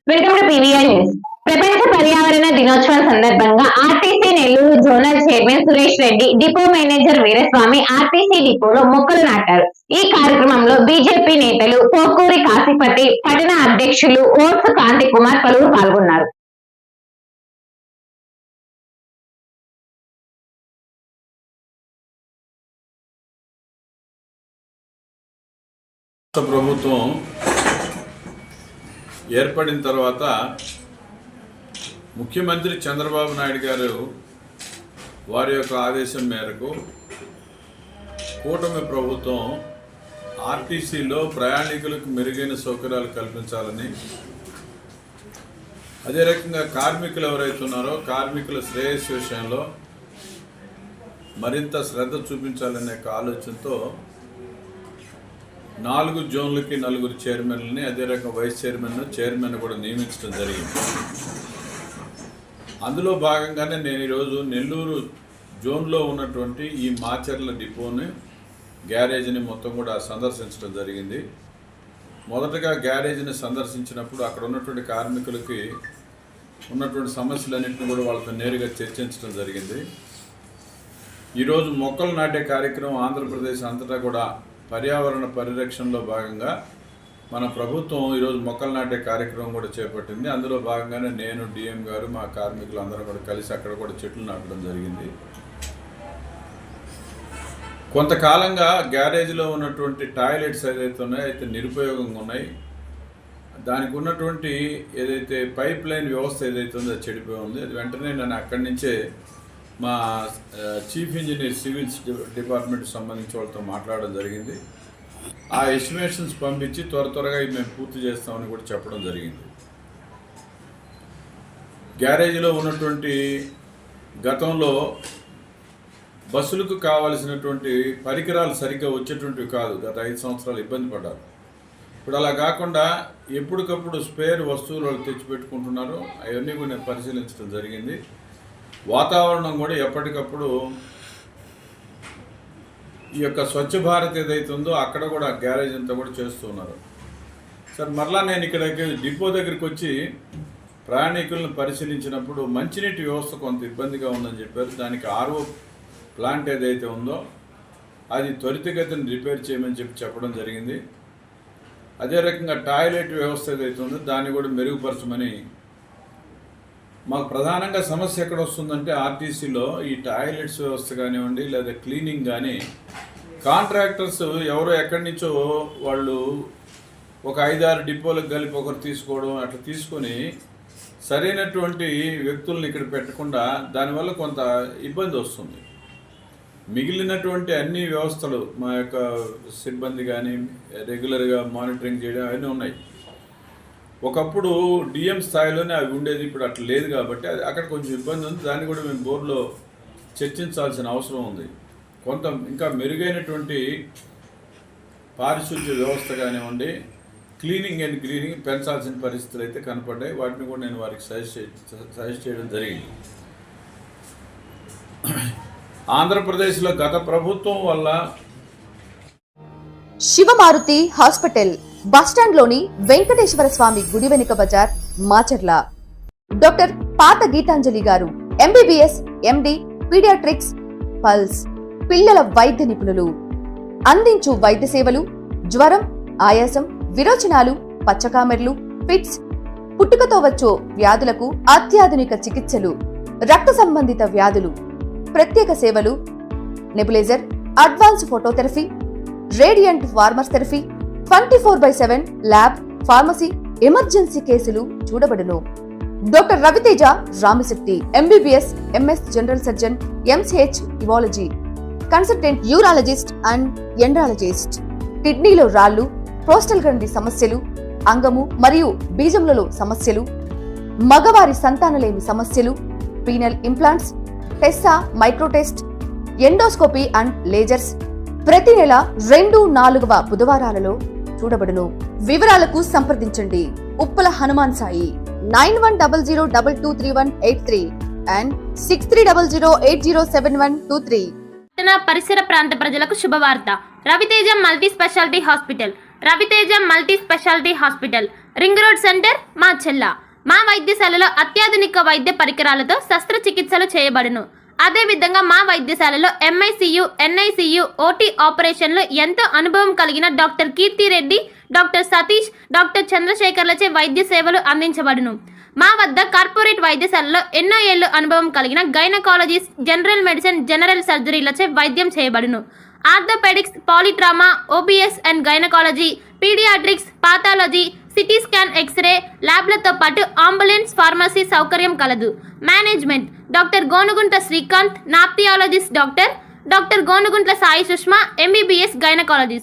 Welcome to PVR news. ప్రపంచ పర్యావరణ దినోత్సవం సందర్భంగా RTC Nellore zonal chairman Suresh Reddy, depot manager Veeraswamy RTC డిపోలో మొక్కలు నాటారు. ఈ కార్యక్రమంలో బీజేపీ నేతలు పోకూరి కాశీపతి, పట్టణ అధ్యక్షులు ఓట్స్ కాంతి కుమార్ పలువురు పాల్గొన్నారు. ప్రభుత్వం ఏర్పడిన తర్వాత ముఖ్యమంత్రి చంద్రబాబు నాయుడు గారు వారి యొక్క ఆదేశం మేరకు కూటమి ప్రభుత్వం ఆర్టీసీలో ప్రయాణికులకు మెరుగైన సౌకర్యాలు కల్పించాలని, అదే రకంగా కార్మికులు ఎవరైతే ఉన్నారో కార్మికుల శ్రేయస్సు విషయంలో మరింత శ్రద్ధ చూపించాలనే ఆలోచనతో 4 జోన్లకి 4 చైర్మన్లని, అదే రకంగా వైస్ చైర్మన్ కూడా నియమించడం జరిగింది. అందులో భాగంగానే నేను ఈరోజు నెల్లూరు జోన్లో ఉన్నటువంటి ఈ మాచర్ల డిపోని, గ్యారేజ్ని మొత్తం కూడా సందర్శించడం జరిగింది. మొదటగా గ్యారేజ్ని సందర్శించినప్పుడు అక్కడ ఉన్నటువంటి కార్మికులకి ఉన్నటువంటి సమస్యలన్నింటినీ కూడా వాళ్ళతో నేరుగా చర్చించడం జరిగింది. ఈరోజు మొక్కలు నాటే కార్యక్రమం ఆంధ్రప్రదేశ్ అంతటా కూడా పర్యావరణ పరిరక్షణలో భాగంగా మన ప్రభుత్వం ఈరోజు మొక్కలు నాటే కార్యక్రమం కూడా చేపట్టింది. అందులో భాగంగానే నేను, డిఎం గారు, మా కార్మికులు అందరం కూడా కలిసి అక్కడ కూడా చెట్లు నాటడం జరిగింది. కొంతకాలంగా గ్యారేజ్లో ఉన్నటువంటి టాయిలెట్స్ ఏదైతే ఉన్నాయో అయితే నిరుపయోగంగా ఉన్నాయి. దానికి ఉన్నటువంటి ఏదైతే పైప్ లైన్ వ్యవస్థ ఏదైతే ఉందో అది చెడిపోయి ఉంది. అది వెంటనే నేను అక్కడి నుంచే మా చీఫ్ ఇంజనీర్ సివిల్స్ డిపార్ట్మెంట్ సంబంధించి వాళ్ళతో మాట్లాడడం జరిగింది. ఆ ఎస్టిమేషన్స్ పంపించి త్వరగా మేము పూర్తి చేస్తామని కూడా చెప్పడం జరిగింది. గ్యారేజీలో ఉన్నటువంటి గతంలో బస్సులకు కావాల్సినటువంటి పరికరాలు సరిగ్గా వచ్చేటువంటివి కాదు. గత 5 సంవత్సరాలు ఇబ్బంది పడ్డారు. ఇప్పుడు అలా కాకుండా ఎప్పటికప్పుడు స్పేర్ వస్తువులు వాళ్ళు తెచ్చిపెట్టుకుంటున్నారు. అవన్నీ కూడా నేను పరిశీలించడం జరిగింది. వాతావరణం కూడా ఎప్పటికప్పుడు ఈ యొక్క స్వచ్ఛ భారత్ ఏదైతే ఉందో అక్కడ కూడా గ్యారేజ్ అంతా కూడా చేస్తున్నారు. సార్ మరలా నేను ఇక్కడ డిపో దగ్గరికి వచ్చి ప్రయాణికులను పరిశీలించినప్పుడు మంచినీటి వ్యవస్థ కొంత ఇబ్బందిగా ఉందని చెప్పారు. దానికి ఆర్ఓ ప్లాంట్ ఏదైతే ఉందో అది త్వరితగతిని రిపేర్ చేయమని చెప్పడం జరిగింది. అదే రకంగా టాయిలెట్ వ్యవస్థ ఏదైతే ఉందో దాన్ని కూడా మెరుగుపరచమని. మాకు ప్రధానంగా సమస్య ఎక్కడ వస్తుందంటే ఆర్టీసీలో ఈ టాయిలెట్స్ వ్యవస్థ కానివ్వండి, లేదా క్లీనింగ్ కానీ కాంట్రాక్టర్స్ ఎవరో ఎక్కడి నుంచో వాళ్ళు ఒక 5-6 డిపోలకు కలిపి ఒకరు తీసుకోవడం, అట్లా తీసుకొని సరైనటువంటి వ్యక్తులను ఇక్కడ పెట్టకుండా దానివల్ల కొంత ఇబ్బంది వస్తుంది. మిగిలినటువంటి అన్ని వ్యవస్థలు మా యొక్క సిబ్బంది కానీ రెగ్యులర్గా మానిటరింగ్ చేయడం అవన్నీ ఉన్నాయి. ఒకప్పుడు డిఎం స్థాయిలోనే అవి ఉండేది, ఇప్పుడు అట్లా లేదు కాబట్టి అది అక్కడ కొంచెం ఇబ్బంది ఉంది. దాన్ని కూడా మేము బోర్డులో చర్చించాల్సిన అవసరం ఉంది. కొంత ఇంకా మెరుగైనటువంటి పారిశుద్ధ్య వ్యవస్థ కానివ్వండి, క్లీనింగ్ అండ్ గ్రీనింగ్ పెంచాల్సిన పరిస్థితులు అయితే కనపడ్డాయి. వాటిని కూడా నేను వారికి సజెస్ట్ చేయడం జరిగింది. ఆంధ్రప్రదేశ్లో గత ప్రభుత్వం వల్ల శివమారుతి హాస్పిటల్ బస్టాండ్లోని వెంకటేశ్వర స్వామి గుడి వెనుక బజార్, మాచర్ల. డాక్టర్ పాత గీతాంజలి గారు ఎంబీబీఎస్, ఎండి, పీడియాట్రిక్స్, పల్స్, పిల్లల వైద్య నిపుణులు. అందించు వైద్య సేవలు జ్వరం, ఆయాసం, విరోచనాలు, పచ్చకామెర్లు, ఫిట్స్, పుట్టుకతో వచ్చే వ్యాధులకు అత్యాధునిక చికిత్సలు, రక్త సంబంధిత వ్యాధులు, ప్రత్యేక సేవలు, nebulizer, advance phototherapy, radiant warmers therapy, 24/7 lab, pharmacy, emergency కేసులు చూడబడును. Doctor Raviteja Ramisetti MBBS, MS general surgeon, MCh urology, consultant urologist and andrologist. కిడ్నీలో రాళ్లు, ప్రోస్టల్ గ్రంథి సమస్యలు, అంగము మరియు బీజములలో సమస్యలు, మగవారి సంతానలేమి సమస్యలు, penal implants, Tessa, మైక్రోటెస్ట్, endoscopy and lasers ప్రతి నెల 2-4వ బుధవారాలలో చూడబడును. వివరాలకు సంప్రదించండి. ఉప్పల హనుమాన్ సాయి 9100223183 and 6300807123. పరిసర ప్రాంత ప్రజలకు శుభవార్త. Raviteja multi specialty hospital ring road centre, Macherla. మా వైద్యశాలలో అత్యాధునిక వైద్య పరికరాలతో శస్త్రచికిత్సలు చేయబడును. అదేవిధంగా మా వైద్యశాలలో MICU, NICU, OT ఆపరేషన్లు ఎంతో అనుభవం కలిగిన doctor Keerthi Reddy, doctor Satish, doctor చంద్రశేఖర్లచే వైద్య సేవలు అందించబడును. మా వద్ద కార్పొరేట్ వైద్యశాలలో ఎన్నో ఏళ్లు అనుభవం కలిగిన గైనకాలజిస్ట్, జనరల్ మెడిసిన్, జనరల్ సర్జరీలచే వైద్యం చేయబడును. Orthopaedics, polytrauma, OBS and gynaecology, paediatrics, pathology, CT scan, X ray ల్యాబ్లతో పాటు అంబులెన్స్, ఫార్మసీ సౌకర్యం కలదు. Management doctor Gonuguntla Srikanth, nephrologist doctor Gonuguntla Sai Sushma, MBBS gynaecologist.